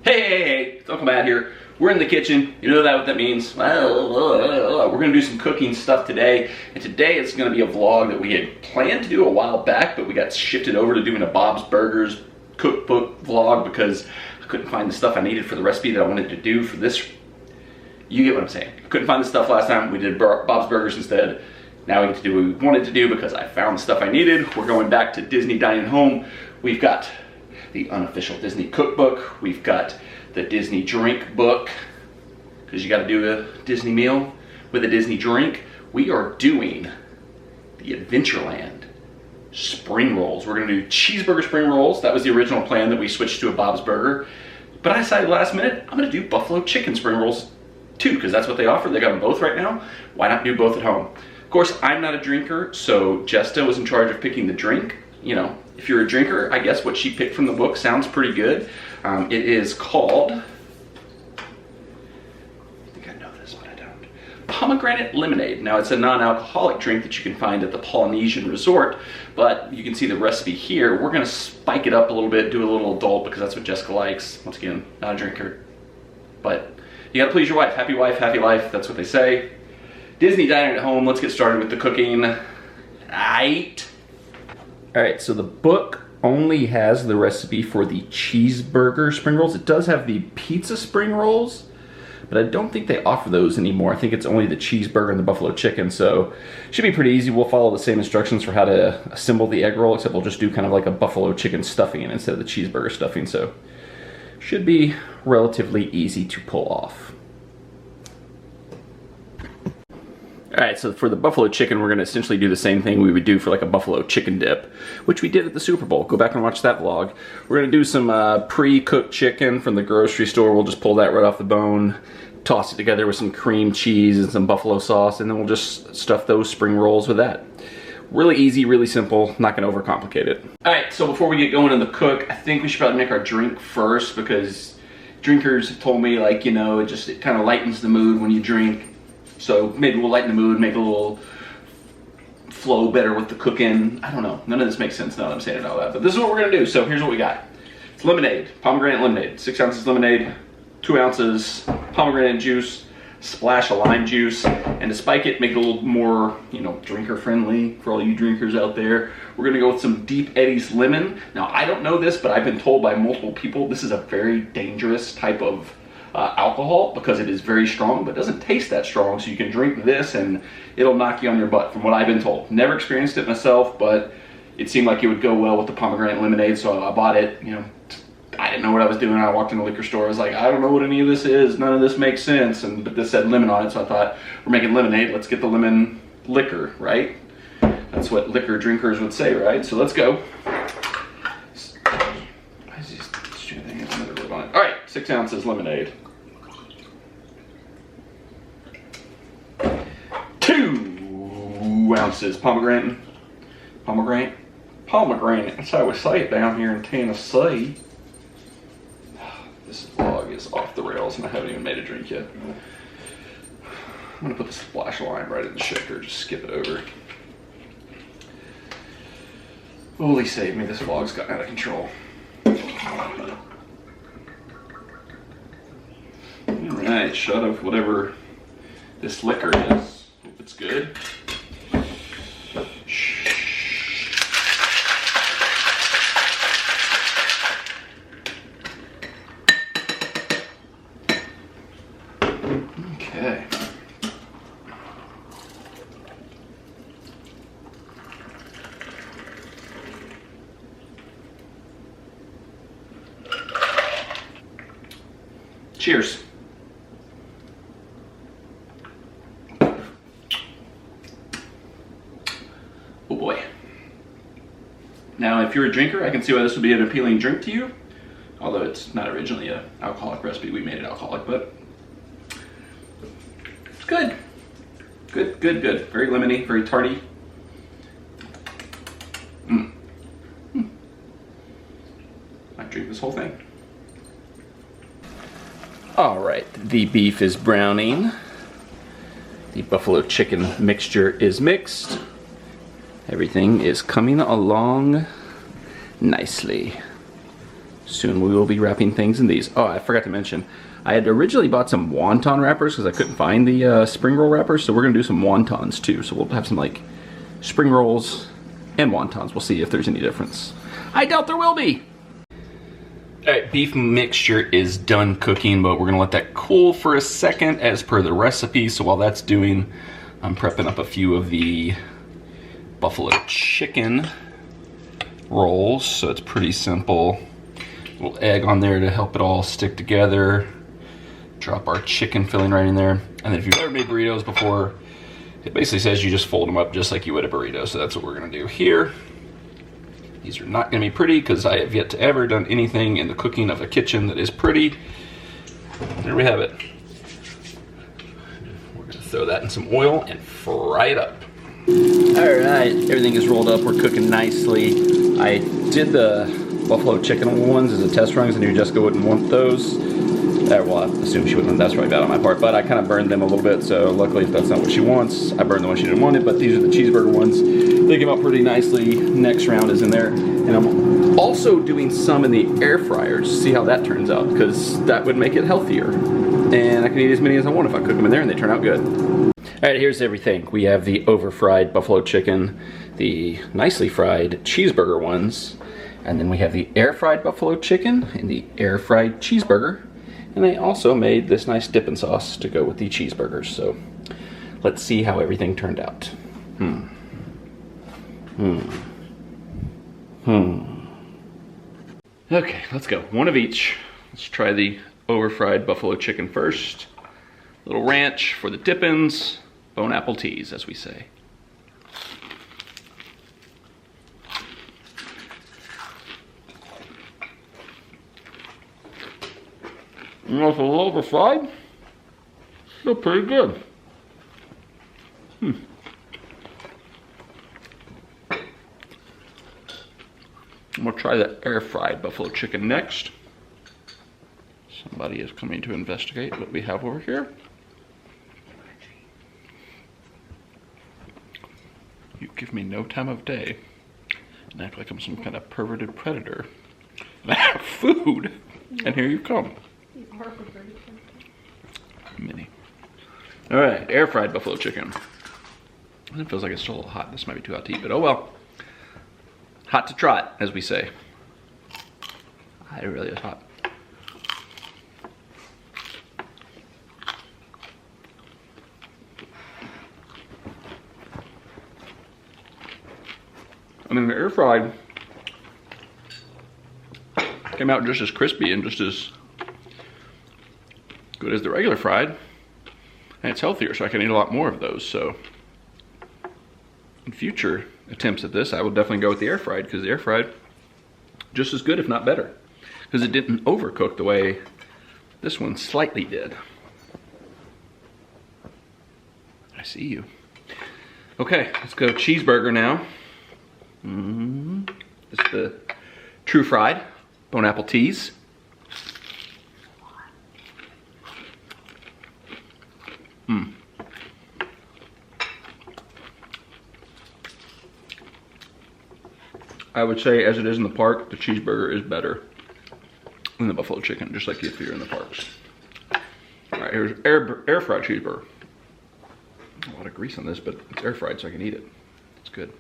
Hey, Uncle Matt here. We're in the kitchen. You know what that means? We're gonna do some cooking stuff today. And today it's gonna be a vlog that we had planned to do a while back, but we got shifted over to doing a Bob's Burgers cookbook vlog because I couldn't find the stuff I needed for the recipe that I wanted to do for this. You get what I'm saying. I couldn't find the stuff last time. We did Bob's Burgers instead. Now we get to do what we wanted to do because I found the stuff I needed. We're going back to Disney Dining Home. We've got the unofficial Disney cookbook. We've got the Disney drink book, because you got to do a Disney meal with a Disney drink. We are doing the Adventureland spring rolls. We're going to do cheeseburger spring rolls. That was the original plan that we switched to a Bob's Burger. But I decided last minute, I'm going to do buffalo chicken spring rolls too, because that's what they offer. They got them both right now. Why not do both at home? Of course, I'm not a drinker, so Jesta was in charge of picking the drink. You know, if you're a drinker, I guess what she picked from the book sounds pretty good. It is called, I think I know this, but I don't. Pomegranate lemonade. Now it's a non-alcoholic drink that you can find at the Polynesian resort, but you can see the recipe here. We're gonna spike it up a little bit, do a little adult, because that's what Jessica likes. Once again, not a drinker, but you gotta please your wife. Happy wife, happy life, that's what they say. Disney Dining at Home, let's get started with the cooking. Alright, so the book only has the recipe for the cheeseburger spring rolls. It does have the pizza spring rolls, but I don't think they offer those anymore. I think it's only the cheeseburger and the buffalo chicken, so it should be pretty easy. We'll follow the same instructions for how to assemble the egg roll, except we'll just do kind of like a buffalo chicken stuffing instead of the cheeseburger stuffing, so should be relatively easy to pull off. Alright, so for the buffalo chicken, we're going to essentially do the same thing we would do for like a buffalo chicken dip, which we did at the Super Bowl. Go back and watch that vlog. We're going to do some pre-cooked chicken from the grocery store. We'll just pull that right off the bone, toss it together with some cream cheese and some buffalo sauce, and then we'll just stuff those spring rolls with that. Really easy, really simple, not going to overcomplicate it. Alright, so before we get going in the cook, I think we should probably make our drink first, because drinkers have told me, like, you know, it kind of lightens the mood when you drink. So maybe we'll lighten the mood, make it a little flow better with the cooking. I don't know. None of this makes sense now that I'm saying it out loud. But this is what we're going to do. So here's what we got. It's lemonade. Pomegranate lemonade. 6 ounces lemonade. 2 ounces pomegranate juice. Splash of lime juice. And to spike it, make it a little more, you know, drinker friendly for all you drinkers out there. We're going to go with some Deep Eddy's lemon. Now, I don't know this, but I've been told by multiple people this is a very dangerous type of alcohol, because it is very strong but doesn't taste that strong, so you can drink this and it'll knock you on your butt, from what I've been told. Never experienced it myself, but it seemed like it would go well with the pomegranate lemonade, so I bought it. You know, I didn't know what I was doing. I walked in the liquor store, I was like, I don't know what any of this is, none of this makes sense, but this said lemon on it, so I thought, we're making lemonade, let's get the lemon liquor, right? That's what liquor drinkers would say, right? So let's go. Why is this stupid thing has another lid on it? Alright, 6 ounces lemonade. 2 ounces pomegranate. That's how we say it down here in Tennessee. This vlog is off the rails and I haven't even made a drink yet. I'm gonna put the splash of lime right in the shaker, just skip it over. Holy save me, this vlog's gotten out of control. Alright, shut up whatever this liquor is. Hope it's good. Okay. Cheers. Oh boy. Now, if you're a drinker, I can see why this would be an appealing drink to you. Although it's not originally an alcoholic recipe, we made it alcoholic, but it's good. Good, good, good. Very lemony, very tarty. I'd drink this whole thing. All right, the beef is browning. The buffalo chicken mixture is mixed. Everything is coming along nicely. soon we will be wrapping things in these. Oh, I forgot to mention, I had originally bought some wonton wrappers because I couldn't find the spring roll wrappers, so we're going to do some wontons too. So we'll have some like spring rolls and wontons. We'll see if there's any difference. I doubt there will be. Alright, beef mixture is done cooking, but we're going to let that cool for a second as per the recipe. So while that's doing, I'm prepping up a few of the buffalo chicken rolls. So it's pretty simple. A little egg on there to help it all stick together. Drop our chicken filling right in there. And then if you've ever made burritos before, it basically says you just fold them up just like you would a burrito. So that's what we're going to do here. These are not going to be pretty because I have yet to ever done anything in the cooking of a kitchen that is pretty. There we have it. We're going to throw that in some oil and fry it up. Alright, everything is rolled up. We're cooking nicely. I did the buffalo chicken ones as a test run because I knew Jessica wouldn't want those. Well, I assume she wouldn't. That's probably bad on my part, but I kind of burned them a little bit, so luckily if that's not what she wants, I burned the one she didn't want it, but these are the cheeseburger ones. They came out pretty nicely. Next round is in there. And I'm also doing some in the air fryer to see how that turns out, because that would make it healthier. And I can eat as many as I want if I cook them in there and they turn out good. Alright, here's everything. We have the over-fried buffalo chicken, the nicely fried cheeseburger ones, and then we have the air-fried buffalo chicken and the air-fried cheeseburger. And I also made this nice dipping sauce to go with the cheeseburgers. So let's see how everything turned out. Okay, let's go. One of each. Let's try the over-fried buffalo chicken first. Little ranch for the dippins. Bon apple teas, as we say. You know, it's a little over-fried. Still pretty good. I'm gonna try the air-fried buffalo chicken next. Somebody is coming to investigate what we have over here. You give me no time of day and act like I'm some kind of perverted predator. And I have food, and here you come. Mini. All right, air-fried buffalo chicken. It feels like it's still a little hot. This might be too hot to eat, but oh well. Hot to trot, as we say. It really is hot. I mean, the air-fried came out just as crispy and just as good as the regular fried, and it's healthier, so I can eat a lot more of those. So in future attempts at this, I will definitely go with the air fried, because the air fried just as good, if not better, because it didn't overcook the way this one slightly did. I see you. Okay, let's go cheeseburger now. It's the true fried bon apple teas. I would say, as it is in the park, the cheeseburger is better than the buffalo chicken, just like if you're in the parks. All right, here's air fried cheeseburger. A lot of grease on this, but it's air fried, so I can eat it. It's good.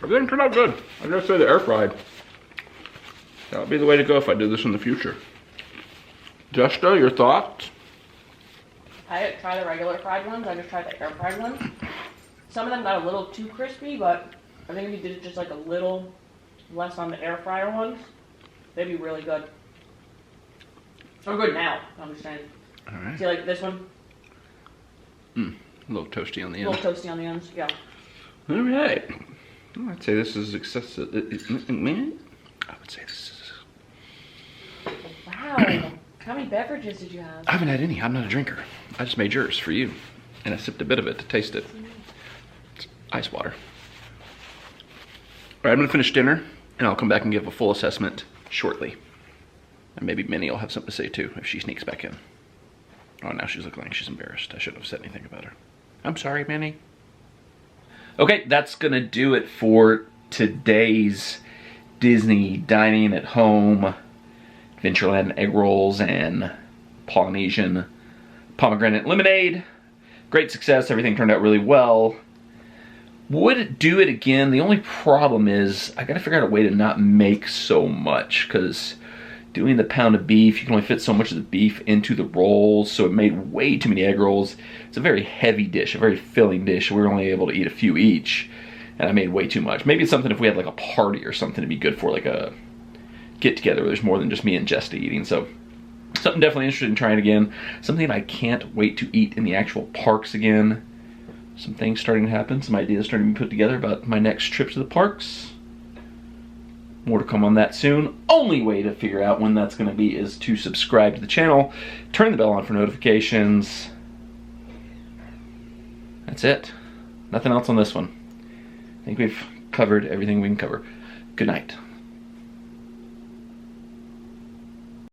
Everything turned out good. I gotta say the air fried. That would be the way to go if I did this in the future. Jessica, your thoughts? I didn't try the regular fried ones, I just tried the air fried ones. Some of them got a little too crispy, but I think if you did it just like a little less on the air fryer ones, they'd be really good. They're good now, I'm just saying. Alright. See, like this one? A little toasty on the end. A little toasty on the ends, yeah. Alright. I'd say this is excessive. I would say this is... Wow. How many beverages did you have? I haven't had any. I'm not a drinker. I just made yours for you. And I sipped a bit of it to taste it. It's ice water. Alright, I'm going to finish dinner, and I'll come back and give a full assessment shortly. And maybe Minnie will have something to say too if she sneaks back in. Oh, now she's looking like she's embarrassed. I shouldn't have said anything about her. I'm sorry, Minnie. Okay, that's gonna do it for today's Disney dining at home, Adventureland egg rolls and Polynesian pomegranate lemonade. Great success, everything turned out really well. Would do it again. The only problem is I gotta figure out a way to not make so much, because doing the pound of beef, you can only fit so much of the beef into the rolls, so it made way too many egg rolls. It's a very heavy dish, a very filling dish. We were only able to eat a few each, and I made way too much. Maybe it's something if we had like a party or something, it'd be good for like a get together where there's more than just me and Jesta eating. So something definitely interested in trying again. Something I can't wait to eat in the actual parks again. Some things starting to happen, some ideas starting to be put together about my next trip to the parks. More to come on that soon. Only way to figure out when that's going to be is to subscribe to the channel, turn the bell on for notifications. That's it. Nothing else on this one. I think we've covered everything we can cover. Good night.